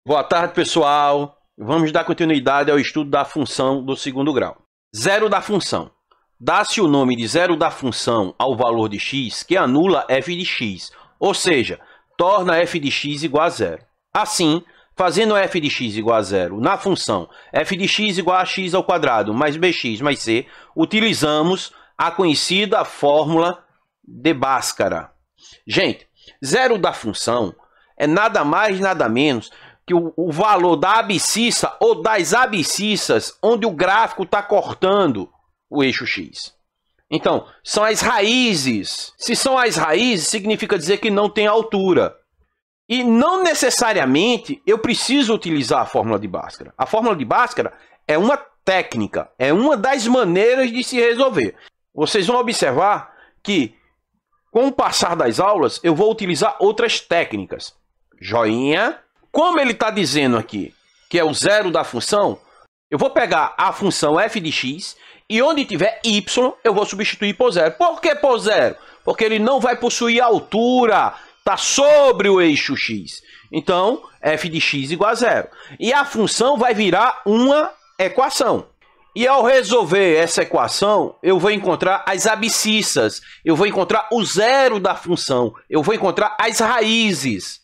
Boa tarde, pessoal. Vamos dar continuidade ao estudo da função do segundo grau. Zero da função. Dá-se o nome de zero da função ao valor de x que anula f de x, ou seja, torna f de x igual a zero. Assim, fazendo f de x igual a zero na função f de x igual a x ao quadrado mais bx mais c, utilizamos a conhecida fórmula de Bhaskara. Gente, zero da função é nada mais, nada menos que o valor da abscissa ou das abscissas onde o gráfico está cortando o eixo x. Então, são as raízes. Se são as raízes, significa dizer que não tem altura. E não necessariamente eu preciso utilizar a fórmula de Bhaskara. A fórmula de Bhaskara é uma técnica, é uma das maneiras de se resolver. Vocês vão observar que, com o passar das aulas, eu vou utilizar outras técnicas. Joinha. Como ele está dizendo aqui que é o zero da função, eu vou pegar a função f de x e onde tiver y, eu vou substituir por zero. Por que por zero? Porque ele não vai possuir altura, está sobre o eixo x. Então, f de x igual a zero. E a função vai virar uma equação. E ao resolver essa equação, eu vou encontrar as abscissas, eu vou encontrar o zero da função, eu vou encontrar as raízes.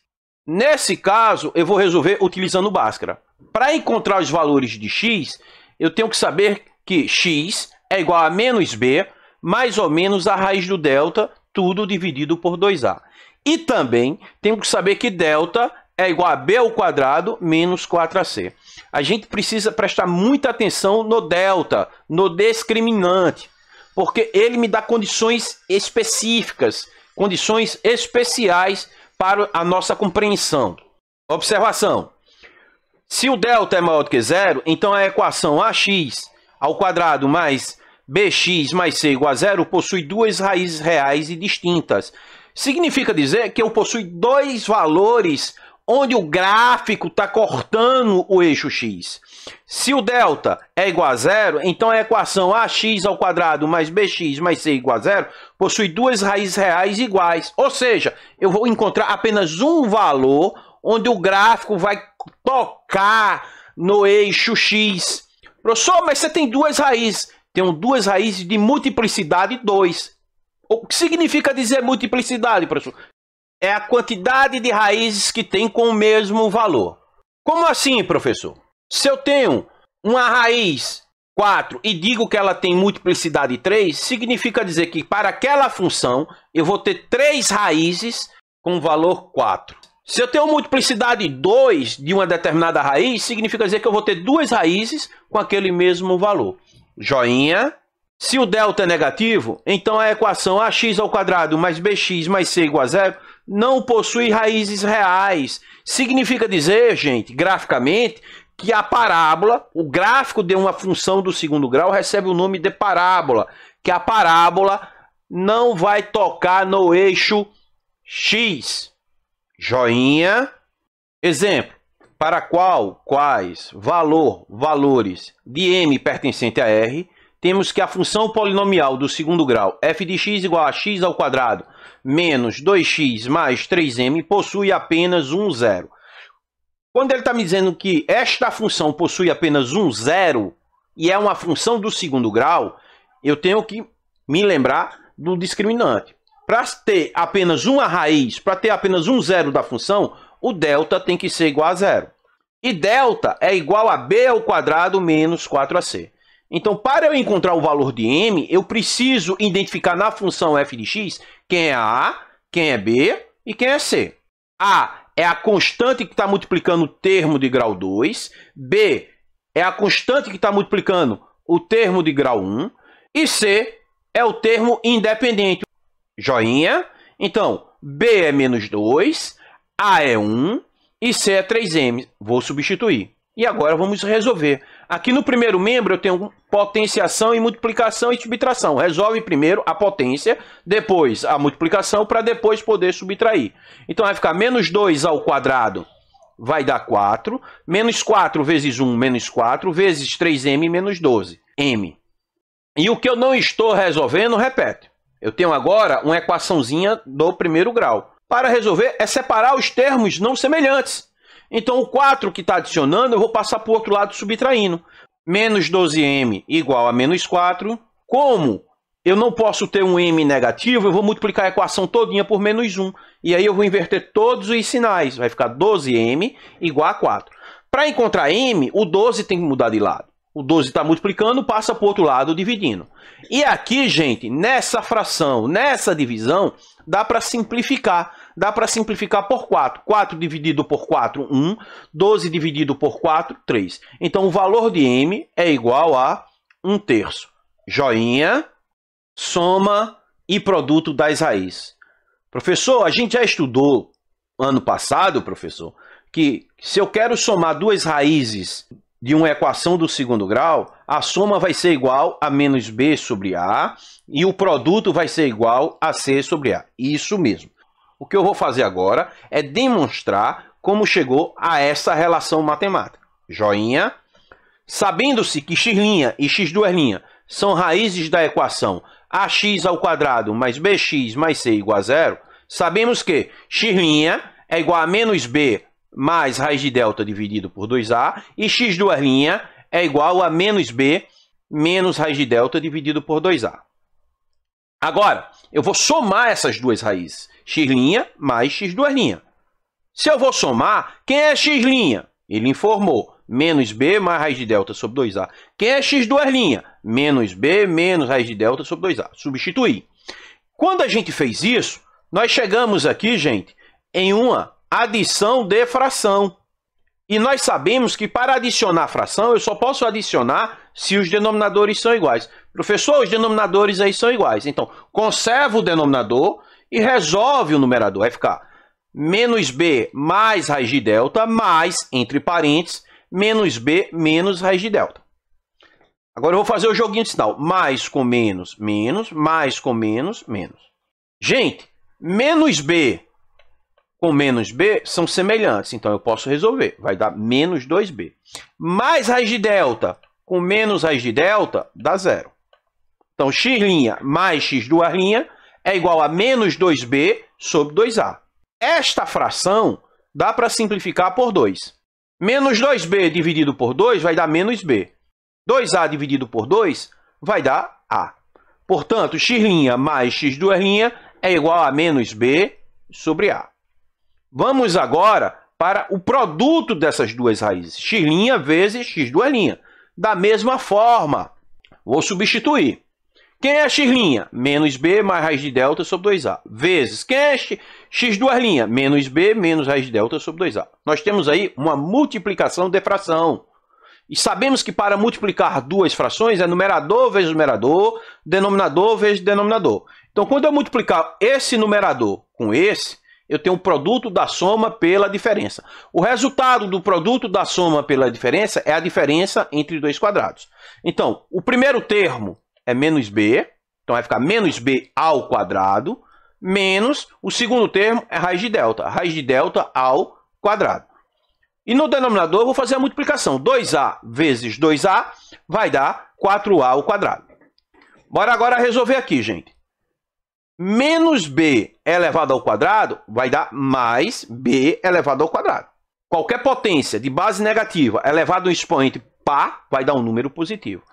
Nesse caso, eu vou resolver utilizando o Bhaskara. Para encontrar os valores de x, eu tenho que saber que x é igual a menos b, mais ou menos a raiz do delta, tudo dividido por 2a. E também tenho que saber que delta é igual a b ao quadrado menos 4ac. A gente precisa prestar muita atenção no delta, no discriminante, porque ele me dá condições específicas, condições especiais para a nossa compreensão. Observação. Se o delta é maior do que zero, então a equação ax ao quadrado mais bx mais c igual a zero possui duas raízes reais e distintas. Significa dizer que eu possuo dois valores onde o gráfico está cortando o eixo x. Se o delta é igual a zero, então a equação ax ao quadrado mais bx mais c igual a zero possui duas raízes reais iguais. Ou seja, eu vou encontrar apenas um valor onde o gráfico vai tocar no eixo x. Professor, mas você tem duas raízes. Tenho duas raízes de multiplicidade 2. O que significa dizer multiplicidade, professor? É a quantidade de raízes que tem com o mesmo valor. Como assim, professor? Se eu tenho uma raiz 4 e digo que ela tem multiplicidade 3, significa dizer que para aquela função eu vou ter 3 raízes com valor 4. Se eu tenho multiplicidade 2 de uma determinada raiz, significa dizer que eu vou ter 2 raízes com aquele mesmo valor. Joinha. Se o delta é negativo, então a equação ax ao quadrado mais bx mais c igual a zero não possui raízes reais. Significa dizer, gente, graficamente, que a parábola, o gráfico de uma função do segundo grau recebe o nome de parábola, que a parábola não vai tocar no eixo x. Joinha. Exemplo, para quais valores de m pertencente a R, temos que a função polinomial do segundo grau f de x igual a x ao quadrado menos 2x mais 3m possui apenas um zero. Quando ele está me dizendo que esta função possui apenas um zero e é uma função do segundo grau, eu tenho que me lembrar do discriminante. Para ter apenas uma raiz, para ter apenas um zero da função, o delta tem que ser igual a zero. E delta é igual a b ao quadrado menos 4ac. Então, para eu encontrar o valor de m, eu preciso identificar na função f de x quem é a, quem é b e quem é c. A é a constante que está multiplicando o termo de grau 2. B é a constante que está multiplicando o termo de grau 1. E C é o termo independente. Joinha. Então, B é menos 2, A é 1 e C é 3m. Vou substituir. E agora vamos resolver. Aqui no primeiro membro eu tenho potenciação e multiplicação e subtração. Resolve primeiro a potência, depois a multiplicação, para depois poder subtrair. Então vai ficar menos 2 ao quadrado, vai dar 4. Menos 4 vezes 1, menos 4, vezes 3m, menos 12. M. E o que eu não estou resolvendo, repete. Eu tenho agora uma equaçãozinha do primeiro grau. Para resolver é separar os termos não semelhantes. Então o 4 que está adicionando, eu vou passar para o outro lado subtraindo. Menos 12m igual a menos 4. Como eu não posso ter um m negativo, eu vou multiplicar a equação todinha por menos 1. E aí eu vou inverter todos os sinais. Vai ficar 12m igual a 4. Para encontrar m, o 12 tem que mudar de lado. O 12 está multiplicando, passa para o outro lado dividindo. E aqui, gente, nessa fração, nessa divisão, dá para simplificar. Dá para simplificar por 4. 4 dividido por 4, 1. 12 dividido por 4, 3. Então, o valor de m é igual a 1/3. Joinha, soma e produto das raízes. Professor, a gente já estudou ano passado, professor, que se eu quero somar duas raízes de uma equação do segundo grau, a soma vai ser igual a menos b sobre a e o produto vai ser igual a c sobre a. Isso mesmo. O que eu vou fazer agora é demonstrar como chegou a essa relação matemática. Joinha. Sabendo-se que x' e x2' são raízes da equação ax² mais bx mais c igual a 0, sabemos que x' é igual a menos b mais raiz de delta dividido por 2a, e x2' é igual a menos b menos raiz de delta dividido por 2a. Agora, eu vou somar essas duas raízes, x' mais x2'. Se eu vou somar, quem é x'? Ele informou, menos b mais raiz de delta sobre 2a. Quem é x2'? Menos b menos raiz de delta sobre 2a. Substituir. Quando a gente fez isso, nós chegamos aqui, gente, em uma adição de fração. E nós sabemos que para adicionar fração, eu só posso adicionar se os denominadores são iguais. Professor, os denominadores aí são iguais. Então, conserva o denominador e resolve o numerador. Vai ficar menos b mais raiz de delta mais, entre parênteses, menos b menos raiz de delta. Agora eu vou fazer o joguinho de sinal. Mais com menos, menos. Mais com menos, menos. Gente, menos b com menos b são semelhantes, então eu posso resolver. Vai dar menos 2b. Mais raiz de delta com menos raiz de delta dá 0. Então, x' mais x2' é igual a menos 2b sobre 2a. Esta fração dá para simplificar por 2. Menos 2b dividido por 2 vai dar menos b. 2a dividido por 2 vai dar a. Portanto, x' mais x2' é igual a menos b sobre a. Vamos agora para o produto dessas duas raízes, x' vezes x2'. Da mesma forma, vou substituir. Quem é x'? Menos b mais raiz de delta sobre 2a. Vezes, quem é x2'? Menos b menos raiz de delta sobre 2a. Nós temos aí uma multiplicação de fração. E sabemos que para multiplicar duas frações é numerador vezes numerador, denominador vezes denominador. Então, quando eu multiplicar esse numerador com esse, eu tenho o produto da soma pela diferença. O resultado do produto da soma pela diferença é a diferença entre dois quadrados. Então, o primeiro termo é menos b, então vai ficar menos b ao quadrado, menos o segundo termo é raiz de delta ao quadrado. E no denominador eu vou fazer a multiplicação. 2a vezes 2a vai dar 4a ao quadrado. Bora agora resolver aqui, gente. Menos b elevado ao quadrado vai dar mais b elevado ao quadrado. Qualquer potência de base negativa elevada ao expoente par vai dar um número positivo.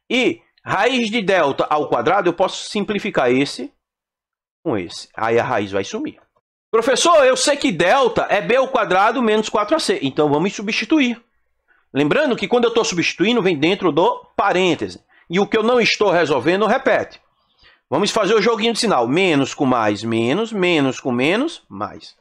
E raiz de delta ao quadrado, eu posso simplificar esse com esse. Aí a raiz vai sumir. Professor, eu sei que delta é b ao quadrado menos 4ac. Então vamos substituir. Lembrando que quando eu estou substituindo, vem dentro do parêntese. E o que eu não estou resolvendo, repete. Vamos fazer o joguinho de sinal. Menos com mais, menos. Menos com menos, mais.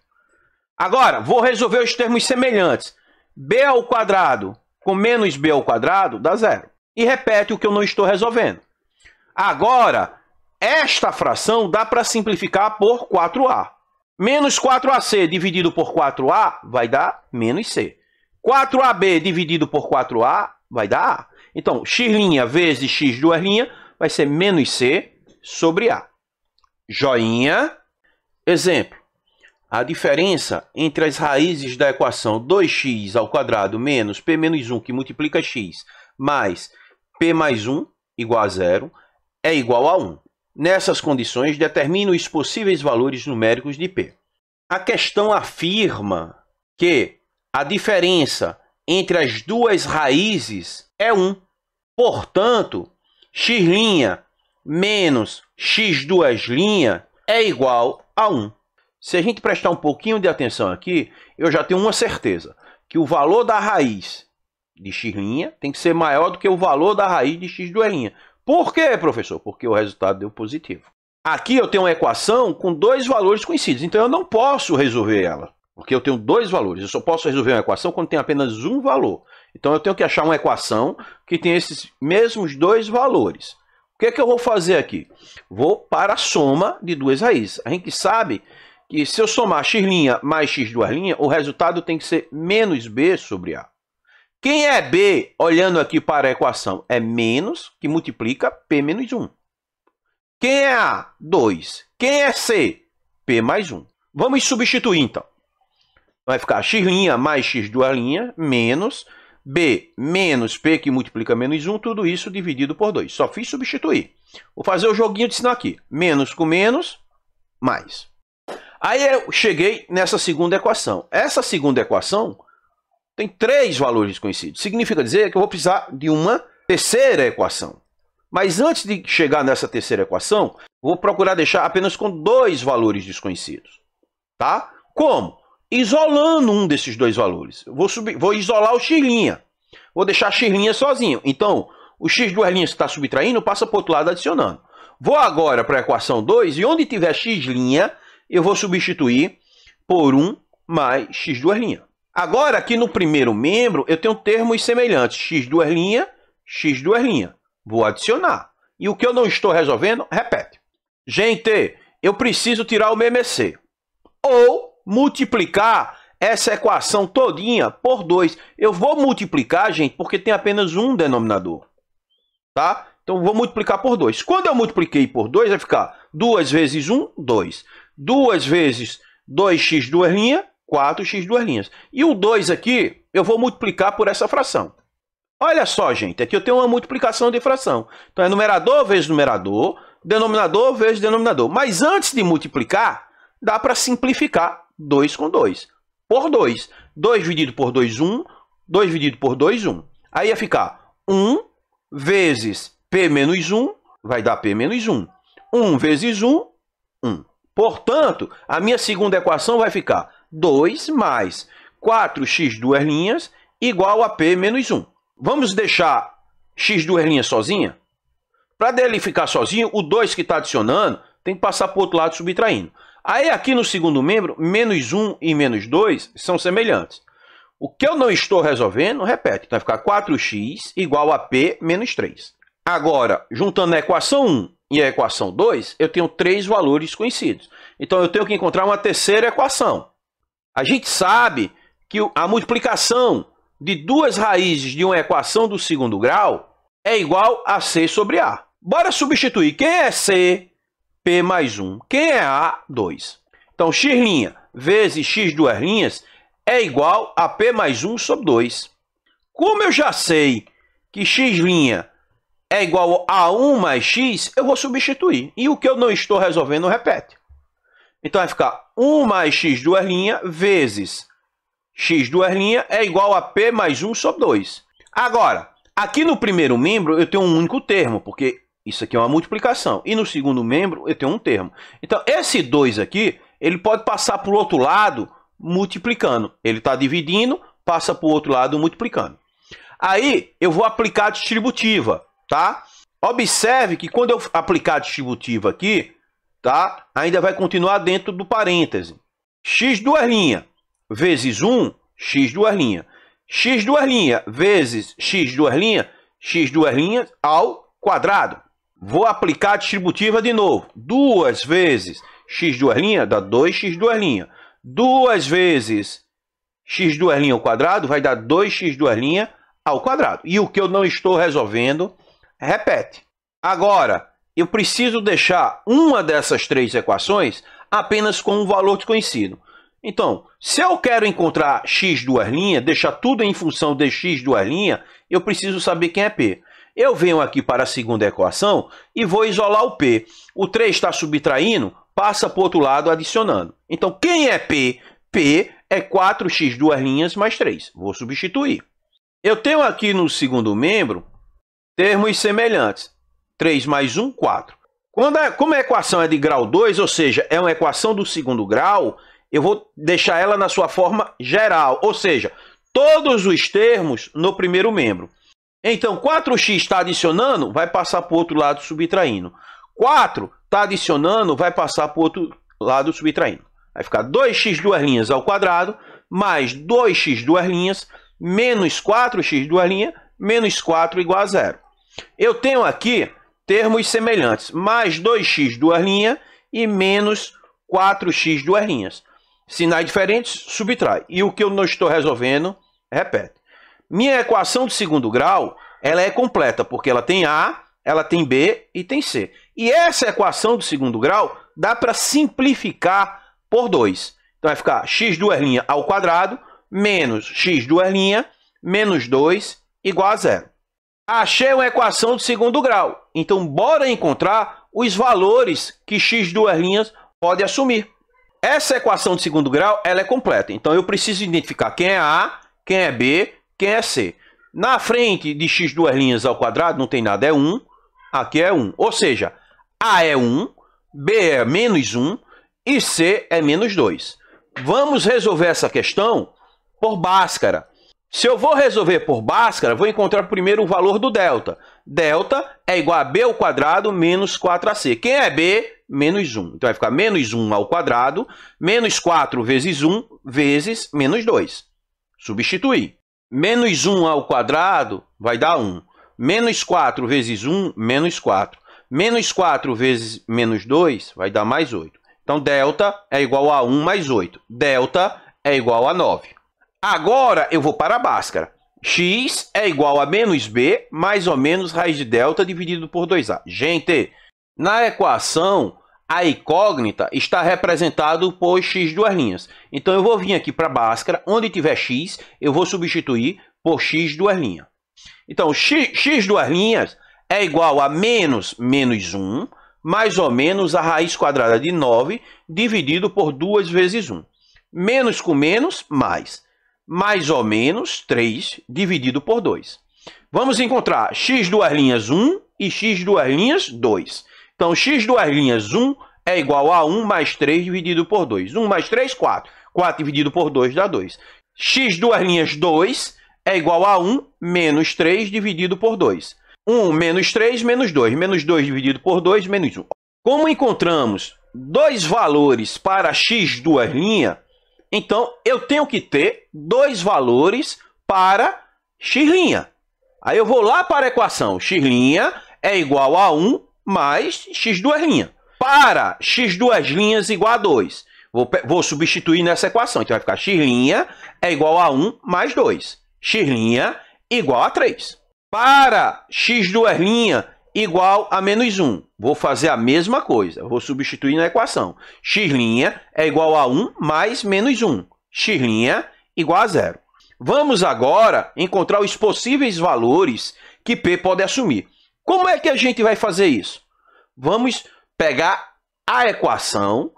Agora, vou resolver os termos semelhantes. B ao quadrado com menos B ao quadrado dá 0. E repete o que eu não estou resolvendo. Agora, esta fração dá para simplificar por 4A. Menos 4AC dividido por 4A vai dar menos C. 4AB dividido por 4A vai dar A. Então, x' vezes x2' vai ser menos C sobre A. Joinha. Exemplo. A diferença entre as raízes da equação 2x ao quadrado menos p menos 1, que multiplica x, mais p mais 1, igual a 0, é igual a 1. Nessas condições, determine os possíveis valores numéricos de p. A questão afirma que a diferença entre as duas raízes é 1. Portanto, x' menos x2' é igual a 1. Se a gente prestar um pouquinho de atenção aqui, eu já tenho uma certeza, que o valor da raiz de x' tem que ser maior do que o valor da raiz de x2'. Por quê, professor? Porque o resultado deu positivo. Aqui eu tenho uma equação com dois valores conhecidos, então eu não posso resolver ela, porque eu tenho dois valores. Eu só posso resolver uma equação quando tem apenas um valor. Então eu tenho que achar uma equação que tem esses mesmos dois valores. O que é que eu vou fazer aqui? Vou para a soma de duas raízes. A gente sabe que se eu somar x' mais x2', o resultado tem que ser menos b sobre a. Quem é b, olhando aqui para a equação, é menos, que multiplica p menos 1. Quem é a? 2. Quem é c? P mais 1. Vamos substituir, então. Vai ficar x' mais x2' menos b menos p, que multiplica menos 1, tudo isso dividido por 2. Só fiz substituir. Vou fazer o joguinho de ensinar aqui. Menos com menos, mais. Aí eu cheguei nessa segunda equação. Essa segunda equação tem 3 valores conhecidos. Significa dizer que eu vou precisar de uma terceira equação. Mas antes de chegar nessa terceira equação, vou procurar deixar apenas com 2 valores desconhecidos. Tá? Como? Isolando um desses 2 valores. Vou isolar o x'. Vou deixar x' sozinho. Então, o x2' que está subtraindo passa para o outro lado adicionando. Vou agora para a equação 2 e onde tiver x', eu vou substituir por 1 mais x2'. Agora, aqui no primeiro membro, eu tenho termos semelhantes. x2', x2'. Vou adicionar. E o que eu não estou resolvendo, repete. Gente, eu preciso tirar o MMC. Ou multiplicar essa equação todinha por 2. Eu vou multiplicar, gente, porque tem apenas um denominador. Tá? Então, vou multiplicar por 2. Quando eu multipliquei por 2, vai ficar 2 vezes 1, 2. 2 vezes 2x2', 4x2'. E o 2 aqui, eu vou multiplicar por essa fração. Olha só, gente, aqui eu tenho uma multiplicação de fração. Então, é numerador vezes numerador, denominador vezes denominador. Mas antes de multiplicar, dá para simplificar 2 com 2. Por 2. 2 dividido por 2, 1. 2 dividido por 2, 1. Aí ia ficar 1 vezes p menos 1, vai dar p menos 1. 1 vezes 1, 1. Portanto, a minha segunda equação vai ficar 2 mais 4x2' igual a p menos 1. Vamos deixar x2' sozinha? Para dele ficar sozinho, o 2 que está adicionando tem que passar para o outro lado subtraindo. Aí aqui no segundo membro, menos 1 e menos 2 são semelhantes. O que eu não estou resolvendo, repete. Então vai ficar 4x igual a p menos 3. Agora, juntando a equação 1 e a equação 2, eu tenho 3 valores conhecidos. Então eu tenho que encontrar uma terceira equação. A gente sabe que a multiplicação de 2 raízes de uma equação do segundo grau é igual a c sobre a. Bora substituir. Quem é c? P mais 1. Quem é a? 2. Então, x' vezes x2' é igual a p mais 1 sobre 2. Como eu já sei que x' é igual a 1 mais x, eu vou substituir. E o que eu não estou resolvendo, repete. Então, vai ficar 1 mais x2' vezes x2' é igual a p mais 1 sobre 2. Agora, aqui no primeiro membro eu tenho um único termo, porque isso aqui é uma multiplicação. E no segundo membro eu tenho um termo. Então, esse 2 aqui, ele pode passar para o outro lado multiplicando. Ele está dividindo, passa para o outro lado multiplicando. Aí, eu vou aplicar a distributiva, tá? Observe que quando eu aplicar a distributiva aqui, tá? Ainda vai continuar dentro do parêntese. x2' vezes 1, x2'. x2' vezes x2', x2' ao quadrado. Vou aplicar a distributiva de novo. 2 vezes x2' dá 2x2'. 2 vezes x2' ao quadrado vai dar 2x2' ao quadrado. E o que eu não estou resolvendo, repete. Agora, eu preciso deixar uma dessas 3 equações apenas com um valor desconhecido. Então, se eu quero encontrar x2', deixar tudo em função de x2', eu preciso saber quem é p. Eu venho aqui para a segunda equação e vou isolar o p. O 3 está subtraindo, passa para o outro lado adicionando. Então, quem é p? P é 4x duas linhas mais 3. Vou substituir. Eu tenho aqui no segundo membro termos semelhantes. 3 mais 1, 4. Como a equação é de grau 2, ou seja, é uma equação do segundo grau, eu vou deixar ela na sua forma geral, ou seja, todos os termos no primeiro membro. Então, 4x está adicionando, vai passar para o outro lado subtraindo. 4 está adicionando, vai passar para o outro lado subtraindo. Vai ficar 2x duas linhas ao quadrado, mais 2x duas linhas, menos 4x duas linhas, menos 4 igual a 0. Eu tenho aqui termos semelhantes, mais 2x duas linhas e menos 4x duas linhas. Sinais diferentes, subtrai. E o que eu não estou resolvendo, repete. Minha equação de segundo grau, ela é completa, porque ela tem A, ela tem B e tem C. E essa equação de segundo grau dá para simplificar por 2. Então vai ficar x duas linhas ao quadrado, menos x duas linhas, menos 2, igual a 0. Achei uma equação de segundo grau. Então, bora encontrar os valores que x duas linhas pode assumir. Essa equação de segundo grau, ela é completa. Então, eu preciso identificar quem é A, quem é B, quem é C. Na frente de x duas linhas ao quadrado, não tem nada, é 1. Aqui é 1. Ou seja, A é 1, B é menos 1 e C é menos 2. Vamos resolver essa questão por Bhaskara. Se eu vou resolver por Bhaskara, vou encontrar primeiro o valor do delta. Delta é igual a b ao quadrado menos 4ac. Quem é b? Menos 1. Então vai ficar menos 1 ao quadrado, menos 4 vezes 1, vezes menos 2. Substituir. Menos 1 ao quadrado vai dar 1. Menos 4 vezes 1, menos 4. Menos 4 vezes menos 2 vai dar mais 8. Então, delta é igual a 1 mais 8. Delta é igual a 9. Agora, eu vou para a Bhaskara. X é igual a menos b, mais ou menos raiz de delta dividido por 2a. Gente, na equação, a incógnita está representado por x duas linhas. Então, eu vou vir aqui para a Bhaskara. Onde tiver x, eu vou substituir por x duas linhas. Então, x duas linhas é igual a menos 1, mais ou menos a raiz quadrada de 9, dividido por 2 vezes 1. Menos com menos, mais ou menos 3 dividido por 2. Vamos encontrar x duas linhas 1 e x duas linhas 2. Então, x duas linhas 1 é igual a 1 mais 3 dividido por 2. 1 mais 3, 4. 4 dividido por 2 dá 2. X duas linhas 2 é igual a 1 menos 3 dividido por 2. 1 menos 3, menos 2. Menos 2 dividido por 2, menos 1. Como encontramos dois valores para x duas linhas, então eu tenho que ter dois valores para x'. Aí eu vou lá para a equação. X' é igual a 1 mais x duas linhas. Para x duas linhas igual a 2. Vou substituir nessa equação. Então vai ficar x' é igual a 1 mais 2. X' igual a 3. Para x duas linhas igual a menos 1. Vou fazer a mesma coisa. Vou substituir na equação. X' é igual a 1 mais menos 1. X' igual a 0. Vamos agora encontrar os possíveis valores que P pode assumir. Como é que a gente vai fazer isso? Vamos pegar a equação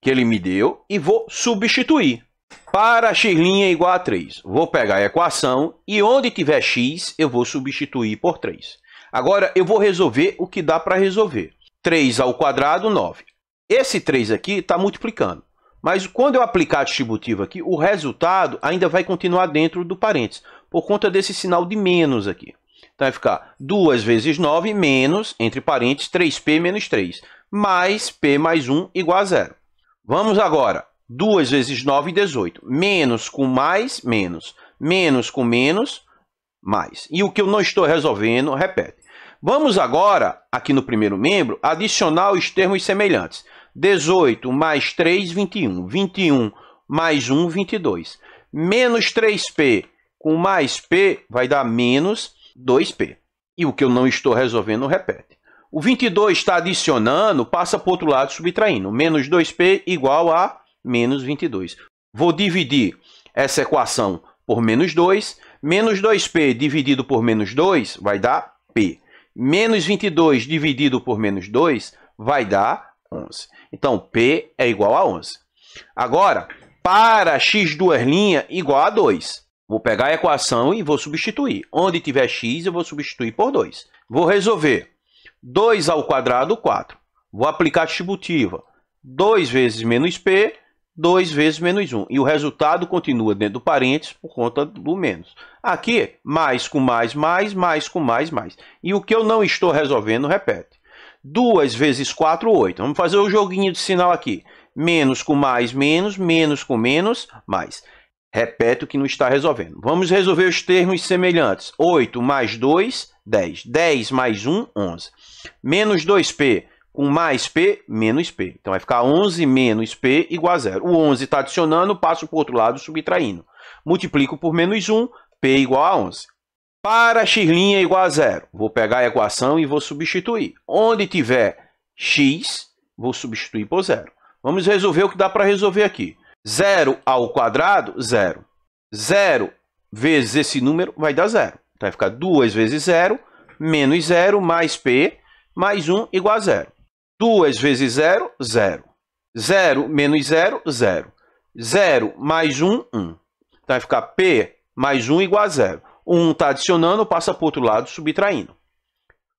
que ele me deu e vou substituir. Para x' igual a 3. Vou pegar a equação e onde tiver x, eu vou substituir por 3. Agora, eu vou resolver o que dá para resolver. 3 ao quadrado, 9. Esse 3 aqui está multiplicando. Mas quando eu aplicar a distributiva aqui, o resultado ainda vai continuar dentro do parênteses, por conta desse sinal de menos aqui. Então, vai ficar 2 vezes 9 menos, entre parênteses, 3p menos 3, mais p mais 1 igual a 0. Vamos agora. 2 vezes 9, 18. Menos com mais, menos. Menos com menos, mais. E o que eu não estou resolvendo, repete. Vamos agora, aqui no primeiro membro, adicionar os termos semelhantes. 18 mais 3, 21. 21 mais 1, 22. Menos 3p com mais p vai dar menos 2p. E o que eu não estou resolvendo, repete. O 22 está adicionando, passa para o outro lado subtraindo. Menos 2p igual a menos 22. Vou dividir essa equação por menos 2. Menos 2p dividido por menos 2 vai dar p. Menos 22 dividido por menos 2 vai dar 11. Então, p é igual a 11. Agora, para x duas linhas igual a 2. Vou pegar a equação e vou substituir. Onde tiver x, eu vou substituir por 2. Vou resolver. 2 ao quadrado, 4. Vou aplicar a distributiva. 2 vezes menos p, 2 vezes menos 1. E o resultado continua dentro do parênteses por conta do menos. Aqui, mais com mais, mais com mais, mais. E o que eu não estou resolvendo, repete. 2 vezes 4, 8. Vamos fazer o joguinho de sinal aqui. Menos com mais, menos com menos, mais. Repete o que não está resolvendo. Vamos resolver os termos semelhantes. 8 mais 2, 10. 10 mais 1, 11. Menos 2p com mais p, menos p. Então, vai ficar 11 menos p igual a 0. O 11 está adicionando, passo para o outro lado, subtraindo. Multiplico por menos 1, p igual a 11. Para x' igual a 0, vou pegar a equação e vou substituir. Onde tiver x, vou substituir por 0. Vamos resolver o que dá para resolver aqui. 0 ao quadrado, 0. 0 vezes esse número vai dar 0. Então, vai ficar 2 vezes 0, menos 0, mais p, mais 1 igual a 0. 2 vezes 0, 0. 0 menos 0, 0. 0 mais 1, 1. Então, vai ficar p mais 1 igual a 0. O 1 está adicionando, passa para o outro lado, subtraindo.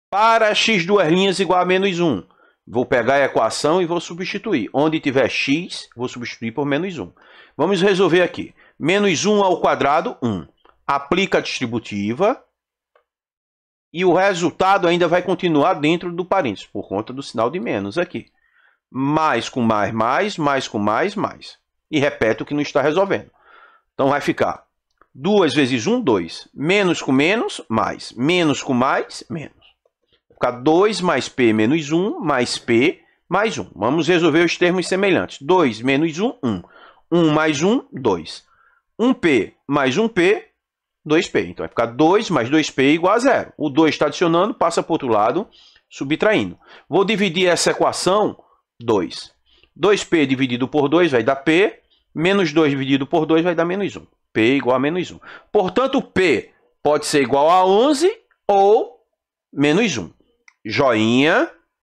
Para x duas linhas igual a menos 1. Vou pegar a equação e vou substituir. Onde tiver x, vou substituir por menos 1. Vamos resolver aqui. Menos 1 ao quadrado, 1. Aplica a distributiva. E o resultado ainda vai continuar dentro do parênteses, por conta do sinal de menos aqui. Mais com mais, mais com mais, mais. E repete o que não está resolvendo. Então, vai ficar 2 vezes 1, 2. Menos com menos, mais. Menos com mais, menos. Vai ficar 2 mais p menos 1, mais p mais 1. Vamos resolver os termos semelhantes. 2 menos 1, 1. 1 mais 1, 2. 1p mais 1p, 2p. Então, vai ficar 2 mais 2p igual a 0. O 2 está adicionando, passa para o outro lado, subtraindo. Vou dividir essa equação, 2. 2p dividido por 2 vai dar p. Menos 2 dividido por 2 vai dar menos 1. P igual a menos 1. Portanto, P pode ser igual a 11 ou menos 1. Joinha.